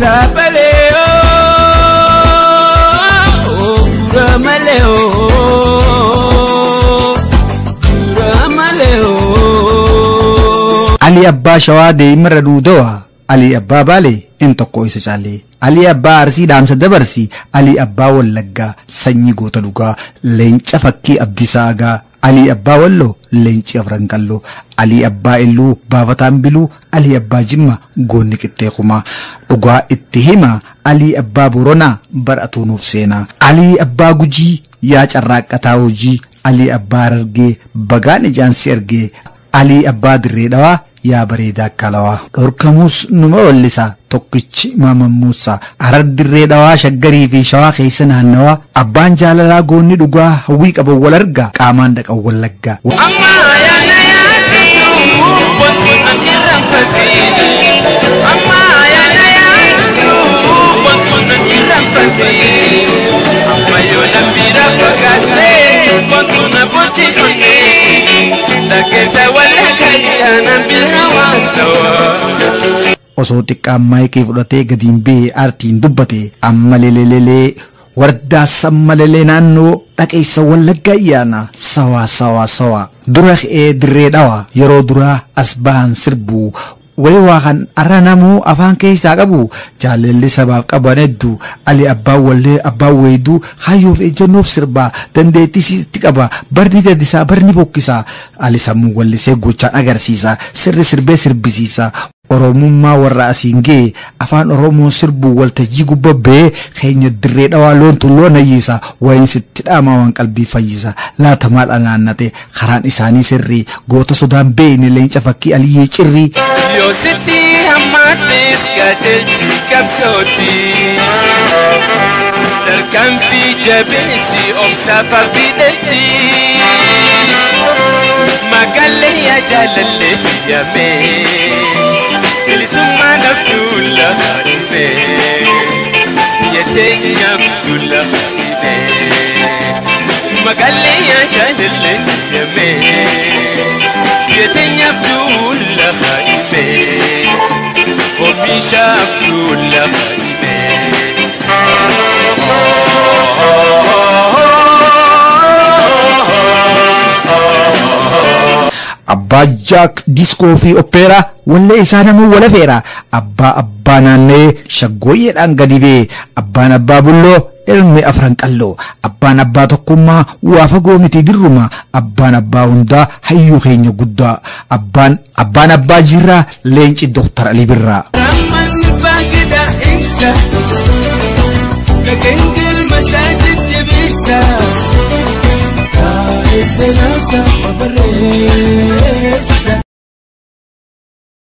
Sabaleo Ramaleo Ramaleo Ali Abba Shawade Imradudoa Ali Abba Bale Intoko isa chale Ali Abba Arsi Damsa Dabarsi Ali Abba Wallaga Sanyi Gota Luga Lencha Fakki Abdisaga Ali Abba Wallo Lenchi Afrankallo Ali Abba Illu Bavataan Bilu Ali Abba Jimma Gonni Kitteekuma Dhugaa itti hima Ali Abba Borona Baratunuuf seena Ali Abba Gujii yaa carraaqataa hojii Ali Abba Argee bagaan ijaansi ergee Ali Abba Dirree Dhawaa yaa bareedaa kalawaa dhorkamuus numa wallisa tokkichi Maammuusaa Harar Dirree Dhawaa Shaggarii fi Shawaa keessa naannawaa abbaan jaalalaa goonni dhugaa hawwii qaban wal argaa qaamaan dhaqan wallaggaa osoo xiqqaan maayikii fudhatee gadiin bee aartiin dubbate amma lelelele wardaa sammalele naannoo dhaqeessa wallaggaa iyyaana sawa dura Dirree Dhawaa yeroo duraa as bahan sirbu wayii kan aranamu afaan keessaa qabu jaalalli sabaaf qaban hedduu Ali Abbaa Wallee Abbaa Weyduu hayyoof ejjennoof sirbaa dandeettii sitti qaba barni daddisaa barni bokkisaa Ali sammuu wallisee gochaan agarsiisa sirri sirbee sirbisiisa Oromummaa warra asiingee afaan Oromoo sirbu waltajjii gubbabbee keenya Dirree Dhawaa loontu loon hayyiisa wayin sitti dhaamaa waan qalbii fayyisa laata maal anaannate karaan isaanii sirrii goota sodaan beeyne leenca fakkii Aliyyee Cirrii Yo sitti hammaatee gajeelchi qabsooti Tarkaanfii jabeessi obsaa fardiidheetti Magaalee yaa jaalallee yamee Bilisummaa naftuula haadhimee Yeteenya naftuula haadhimee Magaalee yaa jaalallee yamee Yeteenya naftuula haadhimee Oomisha naftuula haadhimee Abba Jack Disco fi Opera wallee isaa namuu wala feera Abbaa naannee shaggooyyeedhaan gadi bee Abbaan Abbaa Bulloo ilmi afran qalloo Abbaan Abbaa tokkummaa waa fagoo miti dirruma Abbaan Abbaa hundaa hayyuu keenya guddaa Abbaan Abbaa Jirraa leenci Dr. Ali Birraa It's